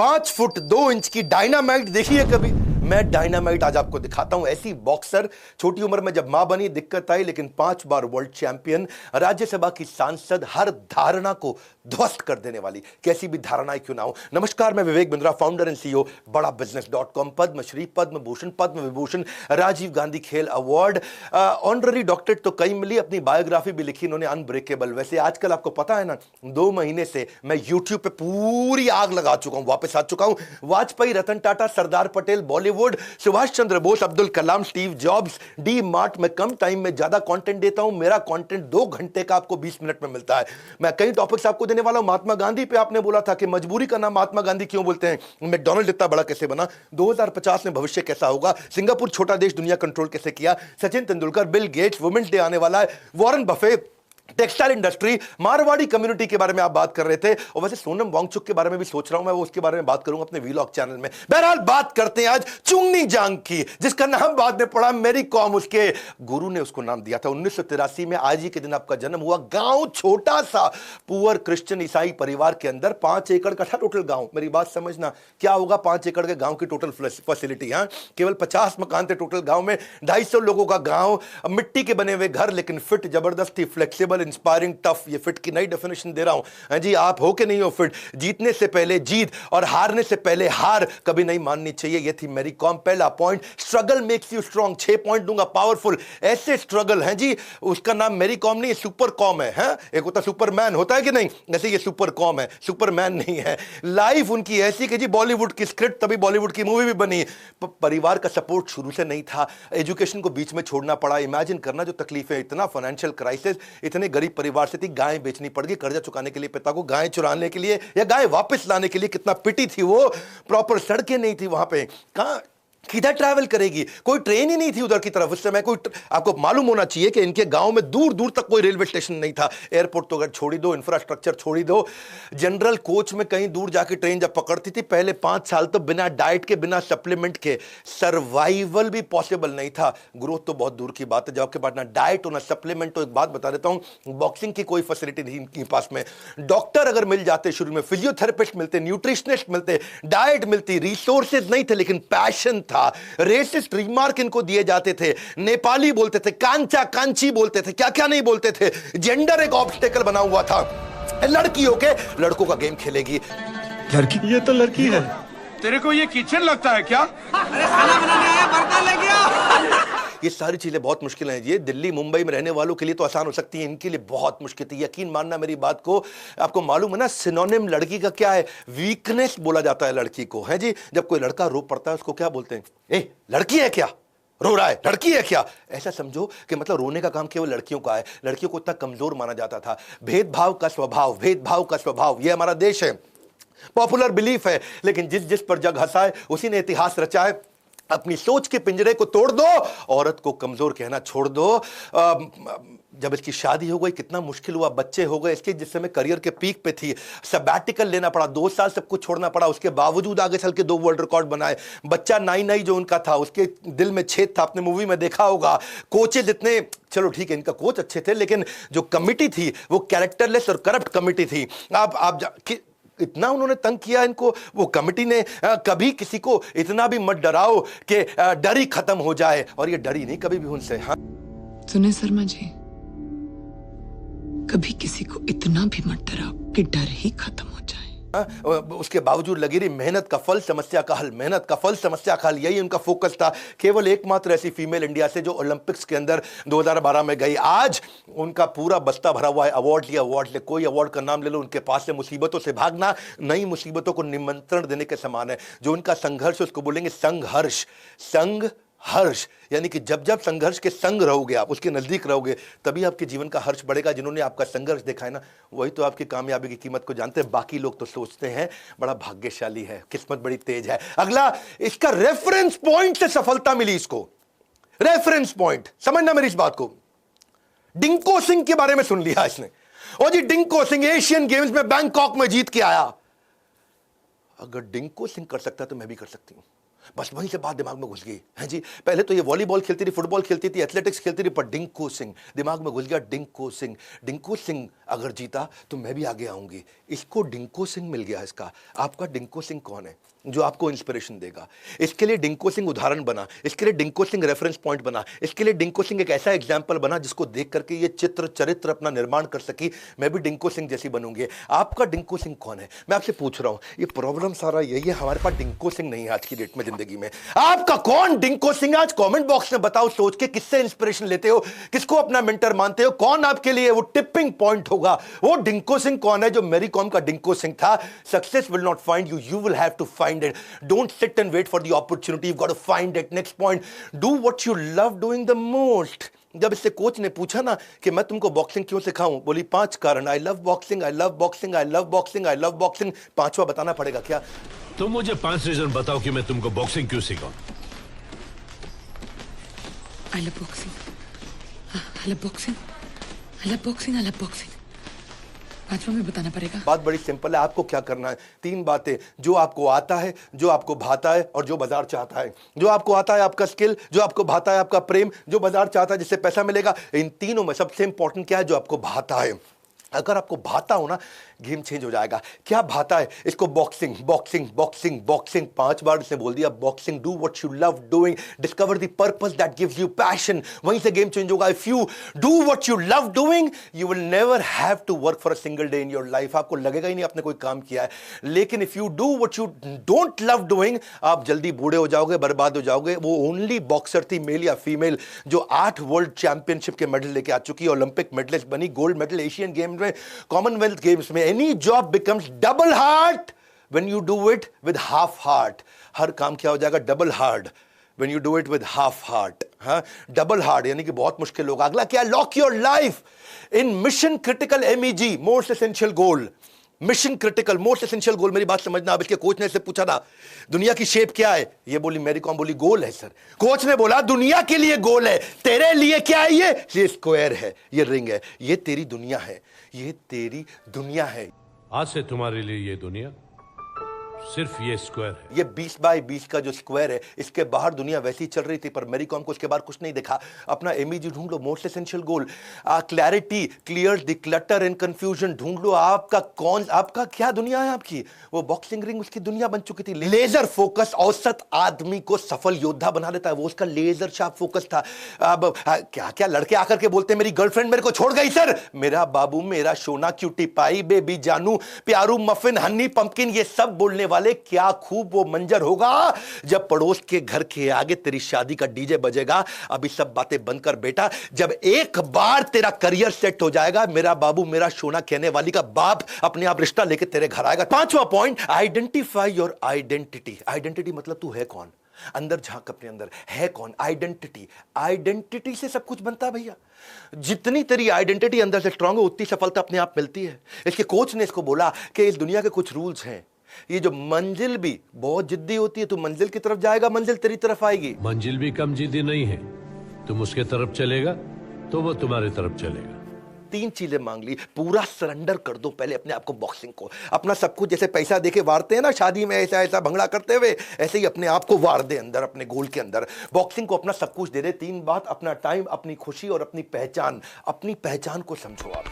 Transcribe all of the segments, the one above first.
5 foot 2 inch की dynamite देखी है कभी? मैं डायनामाइट आज आपको दिखाता हूं। ऐसी बॉक्सर, छोटी उम्र में जब मां बनी दिक्कत आई, लेकिन 5 बार वर्ल्ड चैंपियन, राज्यसभा की सांसद, हर धारणा को ध्वस्त कर देने वाली, कैसी भी धारणाएं क्यों ना हो। नमस्कार, मैं Vivek Bindra, founder and CEO बड़ा बिजनेस.com, पद्मश्री, पद्म भूषण, पद्म विभूषण, राजीव गांधी खेल अवार्ड, ऑनररी डॉक्टरेट तो कई मिली, अपनी बायोग्राफी भी लिखी इन्होंने अनब्रेकेबल। वैसे आजकल आपको पता है ना, 2 महीने से मैं यूट्यूब पे पूरी आग लगा चुका हूं, वापस आ चुका हूं। Vajpayee, Ratan Tata, Sardar Patel, Bollywood, Subhash Chandra Bose, Abdul Kalam, Steve jobs, D mart में कम टाइम में ज्यादा कंटेंट देता हूं। मेरा कंटेंट 2 घंटे का आपको 20 मिनट में मिलता है। मैं कई टॉपिक्स आपको देने वाला हूं। महात्मा गांधी पे आपने बोला था कि मजबूरी का नाम महात्मा गांधी क्यों बोलते हैं, मैकडॉनल्ड इतना बड़ा कैसे बना, 2050 में भविष्य कैसा होगा, सिंगापुर छोटा देश दुनिया कंट्रोल कैसे किया, Sachin Tendulkar, Bill Gates, women's day आने वाला है, Warren Buffett, textile industry, Marwari community के बारे में आप बात कर रहे थे। और वैसे सोनम वांगचुक के बारे में भी सोच रहा हूं मैं, वो उसके बारे में बात करूंगा अपने वीलॉग चैनल में। बहरहाल बात करते हैं आज चुंगनी जांग की, जिसका नाम बाद में पड़ा मेरी कॉम, उसके गुरु ने उसको नाम दिया था। 1983 में आज ही के दिन आपका जन्म हुआ। गांव छोटा सा, पुअर क्रिश्चियन ईसाई परिवार के अंदर, 5 एकड़ का था टोटल गांव। मेरी बात समझना, क्या होगा 5 एकड़ के गांव की टोटल फैसिलिटी? हाँ, केवल 50 मकान थे टोटल गांव में, 250 लोगों का गांव, मिट्टी के बने हुए घर, लेकिन फिट जबरदस्त थी, फ्लेक्सिबल, इंस्पायरिंग, टफ। ये फिट की नई डेफिनेशन दे रहा हूं। हाँ जी, आप हो के नहीं हो फिट? जीतने से पहले जीत और हारने से पहले हार कभी नहीं माननी चाहिए। ये थी मेरी कॉम। पहला point, struggle makes you strong. 6 point दूंगा, पावरफुल। ऐसे स्ट्रगल है जी, उसका नाम मेरी कॉम नहीं, सुपर कॉम है। हाँ? एक होता सुपरमैन, होता है कि नहीं, जैसे ये सुपर कॉम है, सुपरमैन नहीं है। लाइफ उनकी ऐसी कि जी बॉलीवुड की स्क्रिप्ट, तभी बॉलीवुड की मूवी भी बनी। परिवार का सपोर्ट शुरू से नहीं था, एजुकेशन को बीच में छोड़ना पड़ा। इमेजिन करना जो तकलीफें, इतना फाइनेंशियल क्राइसिस, इतने गरीब परिवार से थी, गाय बेचनी पड़ गई कर्जा चुकाने के लिए पिता को, गाय चुराने के लिए या गाय वापस लाने के लिए। कितना पिटी थी वो, प्रॉपर सड़कें नहीं थी वहां पे, कहां किधर ट्रैवल करेगी, कोई ट्रेन ही नहीं थी उधर की तरफ उस समय। कोई आपको मालूम होना चाहिए कि इनके गांव में दूर दूर तक कोई रेलवे स्टेशन नहीं था। एयरपोर्ट तो अगर छोड़ी दो, इंफ्रास्ट्रक्चर छोड़ी दो, जनरल कोच में कहीं दूर जाके ट्रेन जब पकड़ती थी, पहले 5 साल तो बिना डाइट के, बिना सप्लीमेंट के सर्वाइवल भी पॉसिबल नहीं था। ग्रोथ तो बहुत दूर की बात है, जब आपके पास ना डाइट हो ना सप्लीमेंट। तो एक बात बता देता हूं, बॉक्सिंग की कोई फैसिलिटी नहीं इनके पास में। डॉक्टर अगर मिल जाते शुरू में, फिजियोथेरेपिस्ट मिलते, न्यूट्रिशनिस्ट मिलते, डाइट मिलती, रिसोर्सेज नहीं थे, लेकिन पैशन था। रेसिस्ट रिमार्क इनको दिए जाते थे, नेपाली बोलते थे, कांचा कांची बोलते थे, क्या क्या नहीं बोलते थे। जेंडर एक ऑब्स्टेकल बना हुआ था। लड़की होके लड़कों का गेम खेलेगी। लड़की? ये तो लड़की है। तेरे को ये किचन लगता है क्या? अरे खाना बनाने आया, बर्तन ले गया। ये सारी चीजें बहुत मुश्किल हैं। ये दिल्ली मुंबई में रहने वालों के लिए तो आसान हो सकती है, इनके लिए बहुत मुश्किल थी। यकीन मानना मेरी बात को। आपको मालूम है ना, सिनोनिम लड़की का क्या है? वीकनेस बोला जाता है लड़की को, है जी। जब कोई लड़का रो पड़ता है उसको क्या बोलते हैं? ए लड़की है क्या, रो रहा है, लड़की है क्या? ऐसा समझो कि मतलब रोने का काम केवल लड़कियों का है। लड़कियों को इतना कमजोर माना जाता था। भेदभाव का स्वभाव, भेदभाव का स्वभाव, ये हमारा देश है, पॉपुलर बिलीफ है। लेकिन जिस जिस पर जग हंसा है उसी ने इतिहास रचा है। अपनी सोच के पिंजरे को तोड़ दो, औरत को कमजोर कहना छोड़ दो। जब इसकी शादी हो गई कितना मुश्किल हुआ, बच्चे हो गए इसके, जिस समय करियर के पीक पे थी, सबैटिकल लेना पड़ा, 2 साल सब कुछ छोड़ना पड़ा। उसके बावजूद आगे चल के 2 वर्ल्ड रिकॉर्ड बनाए। बच्चा नाई नाई जो उनका था, उसके दिल में छेद था, आपने मूवी में देखा होगा। कोचेज इतने, चलो ठीक है इनका कोच अच्छे थे, लेकिन जो कमिटी थी वो कैरेक्टरलेस और करप्ट कमिटी थी। इतना उन्होंने तंग किया इनको, वो कमिटी ने। कभी किसी को इतना भी मत डराओ कि डर ही खत्म हो जाए, और ये डरी नहीं कभी भी उनसे। हाँ सुने शर्मा जी, कभी किसी को इतना भी मत डराओ कि डर ही खत्म हो जाए। उसके बावजूद लगी रही मेहनत का फल समस्या का हल, मेहनत का फल समस्या का हल, यही उनका फोकस था। केवल एकमात्र ऐसी फीमेल इंडिया से जो ओलंपिक्स के अंदर 2012 में गई। आज उनका पूरा बस्ता भरा हुआ है अवार्ड लिया, अवार्ड ले, कोई अवार्ड का नाम ले लो, उनके पास से मुसीबतों से भागना नई मुसीबतों को निमंत्रण देने के समान है। जो उनका संघर्ष, उसको बोलेंगे संघर्ष। संघर्ष यानी कि जब जब संघर्ष के संग रहोगे, आप उसके नजदीक रहोगे, तभी आपके जीवन का हर्ष बढ़ेगा। जिन्होंने आपका संघर्ष देखा है ना, वही तो आपकी कामयाबी की कीमत को जानते हैं। बाकी लोग तो सोचते हैं बड़ा भाग्यशाली है, किस्मत बड़ी तेज है। अगला, इसका रेफरेंस पॉइंट से सफलता मिली इसको। रेफरेंस पॉइंट, समझना मेरी इस बात को। डिंको सिंह के बारे में सुन लिया इसने, और जी डिंको सिंह एशियन गेम्स में बैंकॉक में जीत के आया। अगर डिंको सिंह कर सकता है तो मैं भी कर सकती हूं। बस वहीं से बात दिमाग में घुस गई है जी। पहले तो ये वॉलीबॉल खेलती थी, फुटबॉल खेलती थी, एथलेटिक्स खेलती थी, पर डिंको सिंह दिमाग में घुस गया। डिंको सिंह, डिंको सिंह अगर जीता तो मैं भी आगे आऊंगी। इसको डिंको सिंह मिल गया। इसका आपका डिंको सिंह कौन है जो आपको इंस्पिरेशन देगा? इसके लिए डिंको सिंह उदाहरण बना, इसके लिए डिंको सिंह रेफरेंस पॉइंट बना, इसके लिए डिंको सिंह एक ऐसा एग्जाम्पल बना जिसको देख करके ये चित्र चरित्र अपना निर्माण कर सकी, मैं भी डिंको सिंह जैसी बनूंगी। आपका डिंको सिंह कौन है? मैं आपसे पूछ रहा हूं। ये प्रॉब्लम सारा यही है, हमारे पास डिंको सिंह नहीं है आज की डेट में जिंदगी में। आपका कौन डिंको सिंह? आज कमेंट बॉक्स में बताओ सोच के, किससे इंस्पिरेशन लेते हो, किसको अपना मेंटर मानते हो, कौन आपके लिए वो टिपिंग पॉइंट होगा? वो डिंको सिंह कौन है जो मैरी कॉम का डिंको सिंह था? Success will not find you, you will have to find it. Don't sit and wait for the opportunity, you got to find it. Next point, do what you love doing the most. जब इससे coach ने पूछा ना कि मैं तुमको boxing क्यों सिखाऊं, बोली 5 कारण। I love boxing, I love boxing, I love boxing, I love boxing. 5वां बताना पड़ेगा क्या? तुम मुझे 5 रीजन बताओ कि मैं तुमको बॉक्सिंग क्यों सिखाऊं। I love boxing. I love boxing. I love boxing. I love boxing. 5वां में बताना पड़ेगा। बात बड़ी सिंपल है। आपको क्या करना है? 3 बातें, जो आपको आता है, जो आपको भाता है और जो बाजार चाहता है। जो आपको आता है आपका स्किल, जो आपको भाता है आपका प्रेम, जो बाजार चाहता है जिससे पैसा मिलेगा। इन तीनों में सबसे इंपॉर्टेंट क्या है? जो आपको भाता है। अगर आपको भाता हो ना, गेम चेंज हो जाएगा। क्या भाता है? इसको बॉक्सिंग बॉक्सिंग बॉक्सिंग बॉक्सिंग 5 बार इसने बोल दिया। Boxing, do what you love doing, discover the purpose that gives you passion. वहीं से गेम चेंज होगा। If you do what you love doing, you will never have to work for a single day in your life. आपको लगेगा ही नहीं आपने कोई काम किया है। लेकिन if you do what you don't love doing, आप जल्दी बूढ़े हो जाओगे, बर्बाद हो जाओगे। वो ओनली बॉक्सर थी, मेल या फीमेल, जो 8 वर्ल्ड चैंपियनशिप के मेडल लेके आ चुकी है, ओलंपिक मेडलिस्ट बनी, गोल्ड मेडल एशियन गेम्स में, कॉमनवेल्थ गेम्स में। Any job becomes double hard when you do it with half heart. हर काम क्या हो जाएगा? Double hard when you do it with half heart. हाँ, डबल हार्ड यानी कि बहुत मुश्किल होगा। अगला क्या? Lock your life in mission critical MEG, most essential goal. Mission critical most essential goal, मेरी बात समझना। अब इसके कोच ने इससे पूछा था दुनिया की शेप क्या है? ये बोली, मैरी कॉम बोली गोल है सर। कोच ने बोला दुनिया के लिए गोल है, तेरे लिए क्या है? ये स्क्वायर है, ये रिंग है, ये तेरी दुनिया है, ये तेरी दुनिया है। आज से तुम्हारे लिए ये दुनिया सिर्फ ये स्क्वायर है। ये 20 बाय 20 का जो स्क्वायर है, इसके बाहर दुनिया वैसी चल रही थी, पर मैरी कॉम को उसके बाहर कुछ नहीं दिखा। अपना MEG ढूंढ लो, most essential goal. Clarity, clear the clutter and confusion ढूंढ लो। आपका क्या दुनिया है? आपकी वो बॉक्सिंग रिंग उसकी दुनिया बन चुकी थी। लेजर फोकस औसत आदमी को सफल योद्धा बना देता है। वो उसका लेजर शार्प फोकस था। अब क्या क्या लड़के आकर के बोलते, मेरी गर्लफ्रेंड मेरे को छोड़ गई सर। मेरा बाबू, मेरा सोना, क्यूटी पाई, बेबी जानू, प्यारू, मफिन, हनी, पंपकिन, ये सब बोलने वाले। क्या खूब वो मंजर होगा जब पड़ोस के घर के आगे तेरी शादी का डीजे बजेगा। अभी सब बातें बंद कर बेटा, जब एक बार तेरा करियर सेट हो जाएगा, मेरा बाबू, मेरा सोना कहने वाली का बाप अपने आप रिश्ता लेके तेरे घर आएगा। 5वां point, identify your identity. Identity मतलब तू है कौन? अंदर झांक, अपने अंदर है कौन? आइडेंटिटी। आइडेंटिटी से सब कुछ बनता है भैया। जितनी तेरी आइडेंटिटी अंदर से स्ट्रांग हो, उतनी सफलता अपने आप मिलती है। इसके कोच ने इसको बोला कि इस दुनिया के कुछ रूल्स हैं। ये जो मंजिल भी बहुत जिद्दी होती है, तू मंजिल की तरफ जाएगा, मंजिल तेरी तरफ आएगी। मंजिल भी कम जिद्दी नहीं है, तुम उसके तरफ चलेगा तो वो तुम्हारी तरफ चलेगा। 3 चीजें मांग ली। पूरा सरेंडर कर दो पहले अपने आप को, बॉक्सिंग को, अपना सब कुछ। जैसे पैसा देके वारते हैं ना शादी में, ऐसा ऐसा भंगड़ा करते हुए, ऐसे ही अपने आप को वार दे अंदर, अपने गोल के अंदर। बॉक्सिंग को अपना सब कुछ दे दे। 3 बात, अपना टाइम, अपनी खुशी और अपनी पहचान। अपनी पहचान को समझो आप।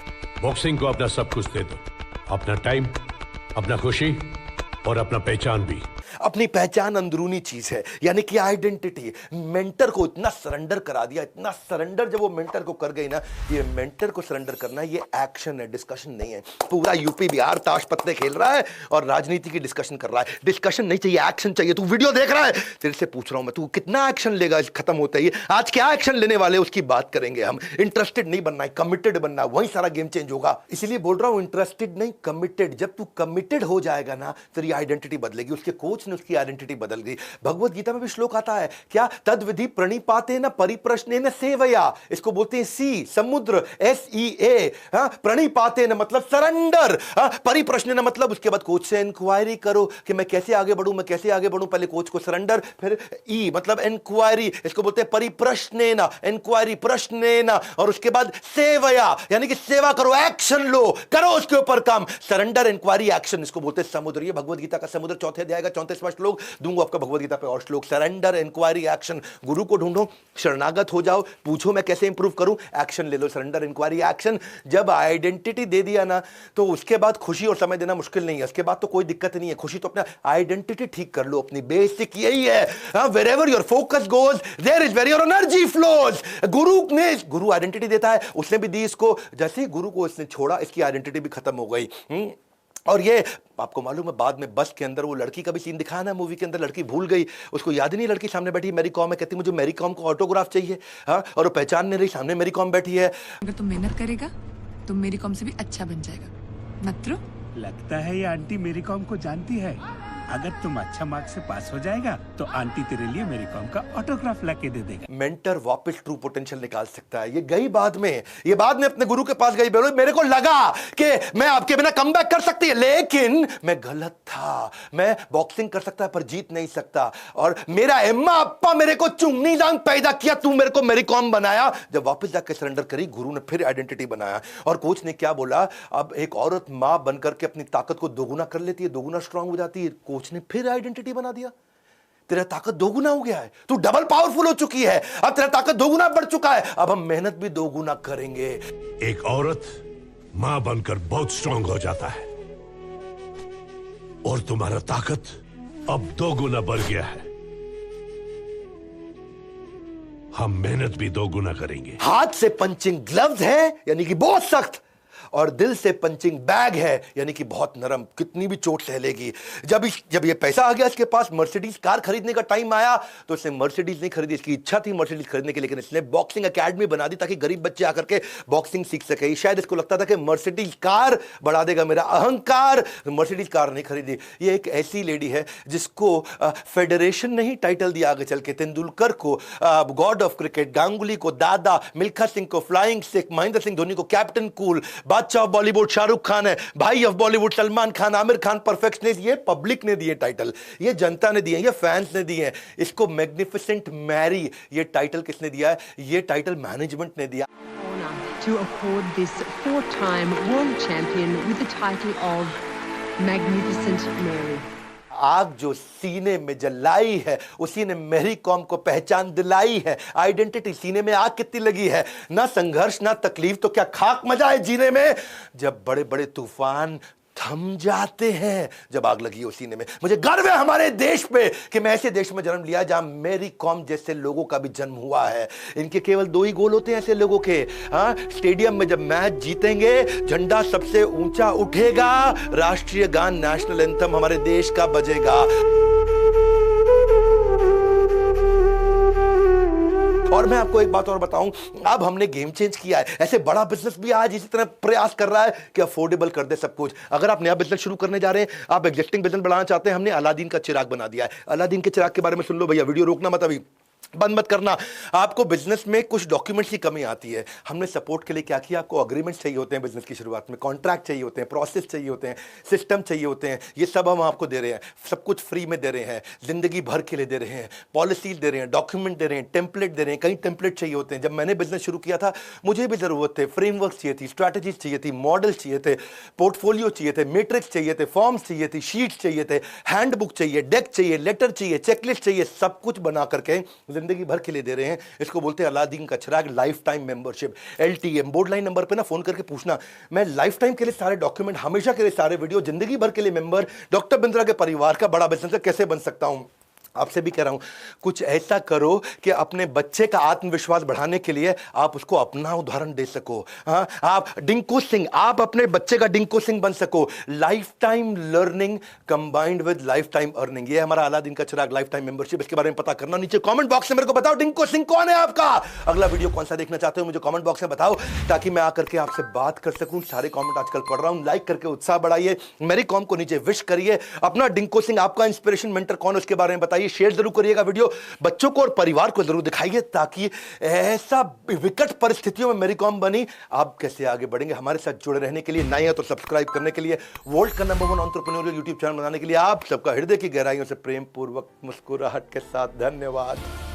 बॉक्सिंग को अपना सब कुछ दे दो, अपना टाइम, अपना खुशी और अपना पहचान भी। अपनी पहचान अंदरूनी चीज है, यानी कि आइडेंटिटी। मेंटर को इतना सरेंडर करा दिया, इतना सरेंडर जब वो मेंटर को कर गई ना, ये मेंटर को सरेंडर करना ये एक्शन है, डिस्कशन नहीं है। पूरा यूपी बिहार ताश पत्ते खेल रहा है और राजनीति की डिस्कशन कर रहा है। डिस्कशन नहीं चाहिए, एक्शन चाहिए। तू वीडियो देख रहा है, तेरे से पूछ रहा हूं मैं, तू कितना एक्शन लेगा खत्म होता ही? आज क्या एक्शन लेने वाले उसकी बात करेंगे हम। इंटरेस्टेड नहीं बनना है, कमिटेड बनना है, वहीं सारा गेम चेंज होगा। इसलिए बोल रहा हूं, इंटरेस्टेड नहीं, कमिटेड। जब तू कमिटेड हो जाएगा ना, तेरी आइडेंटिटी बदलेगी। उसके कोच ने उसकी आइडेंटिटी बदल गई। भगवत गीता में भी श्लोक आता है क्या? तद विधि प्रणिपाते न परिप्रश्ने न सेवया। इसको बोलते हैं सी, समुद्र, SEA। प्रणिपाते न मतलब सरेंडर, परिप्रश्ने न मतलब उसके बाद कोच से इंक्वायरी करो कि मैं कैसे आगे बढ़ूं, मैं कैसे आगे बढ़ूं। पहले कोच को सरेंडर, फिर ई मतलब इंक्वायरी, इसको बोलते हैं परिप्रश्ने न, इंक्वायरी, प्रश्ने न, और उसके बाद सेवया यानी कि सेवा करो, एक्शन लो, करो उसके ऊपर काम। सरेंडर, इंक्वायरी, एक्शन, इसको बोलते हैं समुद्र। ये भगवत गीता का समुद्र 4th अध्याय का 4 मंत्र इस श्लोक, दूंगा आपका भगवद गीता पे और श्लोक। Surrender, inquiry, action. गुरु को ढूंढो, शरणागत हो जाओ, पूछो मैं कैसे इंप्रूव करूं, एक्शन ले लो। Surrender, inquiry, action. जब आइडेंटिटी दे दिया ना तो उसके बाद खुशी और समय देना मुश्किल नहीं है, उसके बाद तो कोई दिक्कत नहीं है। खुशी तो अपना आइडेंटिटी ठीक कर लो, अपनी बेसिक यही है। Wherever your focus goes there is where your energy flows. गुरु आइडेंटिटी देता है, उसने भी दी इसको, जैसे ही गुरु को इसने छोड़ा इसकी आइडेंटिटी भी खत्म हो गई। और ये आपको मालूम है बाद में बस के अंदर वो लड़की का भी सीन दिखाया ना मूवी के अंदर, लड़की भूल गई, उसको याद नहीं, लड़की सामने बैठी मैरी कॉम है, कहती मुझे मैरी कॉम को ऑटोग्राफ चाहिए। हाँ, और वो पहचान नहीं रही, सामने मैरी कॉम बैठी है। अगर तुम मेहनत करेगा तो मेरी कॉम से भी अच्छा बन जाएगा। नत्रो, लगता है ये आंटी मेरी कॉम को जानती है। अगर तुम अच्छा मार्क्स से पास हो जाएगा तो आंटी तेरे लिए मेरी कॉम का ऑटोग्राफ लाके दे देगा। मेंटर वापस ट्रू पोटेंशियल निकाल सकता है। ये गई बाद में, ये बाद में अपने गुरु के पास गई, बोलो मेरे को लगा कि मैं आपके बिना कमबैक कर सकती है, लेकिन मैं गलत था। मैं बॉक्सिंग कर सकता पर जीत नहीं सकता, और मेरा अम्मा अप्पा मेरे को चुंगनी दांग पैदा किया, तू मेरे को मेरी कॉम बनाया। जब वापस जाकर सरेंडर करी, गुरु ने फिर आइडेंटिटी बनाया। और कोच ने क्या बोला, अब एक औरत मां बनकर के अपनी ताकत को दोगुना कर लेती है, दोगुना स्ट्रांग हो जाती है। कोच ने फिर आइडेंटिटी बना दिया, तेरा ताकत दोगुना हो गया है, तू डबल पावरफुल हो चुकी है, अब तेरा ताकत दोगुना बढ़ चुका है, अब हम मेहनत भी दोगुना करेंगे। एक औरत मां बनकर बहुत स्ट्रांग हो जाता है और तुम्हारा ताकत अब 2 गुना बढ़ गया है। हम मेहनत भी 2 गुना करेंगे। हाथ से पंचिंग ग्लव्स है यानी कि बहुत सख्त, और दिल से पंचिंग बैग है यानी कि बहुत नरम, कितनी भी चोट सह लेगी। जब ये पैसा आ गया इसके पास, मर्सिडीज कार खरीदने का टाइम आया तो इसने मर्सिडीज नहीं खरीदी, इसकी इच्छा थी मर्सिडीज खरीदने की, लेकिन इसने बॉक्सिंग एकेडमी बना दी ताकि गरीब बच्चे आकर के बॉक्सिंग सीख सके। शायद इसको लगता था कि मर्सिडीज कार बढ़ा देगा मेरा अहंकार, मर्सिडीज कार नहीं खरीदी। ये एक ऐसी लेडी है जिसको फेडरेशन ने ही टाइटल दिया आगे चल के, तेंदुलकर को गॉड ऑफ क्रिकेट, गांगुली को दादा, मिल्खा सिंह को फ्लाइंग सिख, महेंद्र सिंह धोनी को कैप्टन कूल, बादशाह ऑफ बॉलीवुड शाहरुख खान है, भाई ऑफ बॉलीवुड सलमान खान, आमिर खान परफेक्शनिस्ट। ये पब्लिक ने दिए टाइटल, ये जनता ने दिए, ये फैंस ने दिए। इसको मैग्निफिसेंट मैरी ये टाइटल किसने दिया है? ये टाइटल मैनेजमेंट ने दिया। To accord this 4-time world champion with the title of Magnificent Mary. आग जो सीने में जलाई है उसी ने मेरी कॉम को पहचान दिलाई है। आइडेंटिटी, सीने में आग कितनी लगी है, ना संघर्ष ना तकलीफ, तो क्या खाक मजा है जीने में। जब बड़े बड़े तूफान थम जाते हैं, जब आग लगी हो सीने में। मुझे गर्व है हमारे देश पे कि मैं ऐसे देश में जन्म लिया जहां मेरी कॉम जैसे लोगों का भी जन्म हुआ है। इनके केवल 2 ही गोल होते हैं ऐसे लोगों के। हाँ, स्टेडियम में जब मैच जीतेंगे, झंडा सबसे ऊंचा उठेगा, राष्ट्रीय गान नेशनल एंथम हमारे देश का बजेगा। और मैं आपको एक बात और बताऊं, अब हमने गेम चेंज किया है। ऐसे बड़ा बिजनेस भी आज इसी तरह प्रयास कर रहा है कि अफोर्डेबल कर दे सब कुछ। अगर आप नया बिजनेस शुरू करने जा रहे हैं, आप एग्जिस्टिंग बिजनेस बढ़ाना चाहते हैं, हमने अलादीन का चिराग बना दिया है। अलादीन के चिराग के बारे में सुन लो भैया, वीडियो रोकना मत, अभी बंद मत करना। आपको बिजनेस में कुछ डॉक्यूमेंट्स की कमी आती है, हमने सपोर्ट के लिए क्या किया, आपको अग्रीमेंट्स चाहिए होते हैं बिजनेस की शुरुआत में, कॉन्ट्रैक्ट चाहिए होते हैं, प्रोसेस चाहिए होते हैं, सिस्टम चाहिए होते हैं। ये सब हम आपको दे रहे हैं, सब कुछ फ्री में दे रहे हैं, जिंदगी भर के लिए दे रहे हैं, पॉलिसीज दे रहे हैं, डॉक्यूमेंट दे रहे हैं, टेम्पलेट दे रहे हैं। कई टेम्पलेट चाहिए होते हैं। जब मैंने बिजनेस शुरू किया था मुझे भी जरूरत थे, फ्रेमवर्क चाहिए थी, स्ट्रैटेजीज चाहिए थी, मॉडल चाहिए थे, पोर्टफोलियो चाहिए थे, मैट्रिक्स चाहिए थे, फॉर्म्स चाहिए थी, शीट्स चाहिए थे, हैंडबुक चाहिए, डेक चाहिए, लेटर चाहिए, चेकलिस्ट चाहिए, सब कुछ बना करके जिंदगी भर के लिए दे रहे हैं। इसको बोलते हैं अलादीन का चिराग, life time membership, LTM। Board line number पे ना फोन करके पूछना, मैं लाइफ टाइम के लिए सारे डॉक्यूमेंट, हमेशा के लिए सारे वीडियो, जिंदगी भर के लिए मेंबर, डॉक्टर बिंद्रा के परिवार का बड़ा बिजनेस कैसे बन सकता हूं। आपसे भी कह रहा हूं, कुछ ऐसा करो कि अपने बच्चे का आत्मविश्वास बढ़ाने के लिए आप उसको अपना उदाहरण दे सको। हाँ, आप डिंकू सिंह, आप अपने बच्चे का डिंकू सिंह बन सको। Life time learning combined with life time earning, ये हमारा अलादीन का चिराग लाइफ टाइम मेंबरशिप। इसके बारे में पता करना, नीचे कमेंट बॉक्स में मेरे को बताओ डिंकू सिंह कौन है आपका। अगला वीडियो कौन सा देखना चाहते हो मुझे कमेंट बॉक्स में बताओ, ताकि मैं आकर के आपसे बात कर सकूं। सारे कमेंट आजकल पढ़ रहा हूं, लाइक करके उत्साह बढ़ाइए, मेरी कॉम को नीचे विश करिए। अपना डिंकू सिंह, आपका इंस्पिरेशन मेंटर कौन है उसके बारे में बताइए, शेयर जरूर करिएगा वीडियो, बच्चों को और परिवार को जरूर दिखाइए, ताकि ऐसा विकट परिस्थितियों में मेरी कॉम बनी, आप कैसे आगे बढ़ेंगे। हमारे साथ जुड़े रहने के लिए, नए हैं तो सब्सक्राइब करने के लिए, वर्ल्ड का नंबर 1 एंटरप्रेन्योरियल यूट्यूब चैनल बनाने के लिए आप सबका हृदय की गहराइयों से प्रेम पूर्वक मुस्कुराहट के साथ धन्यवाद।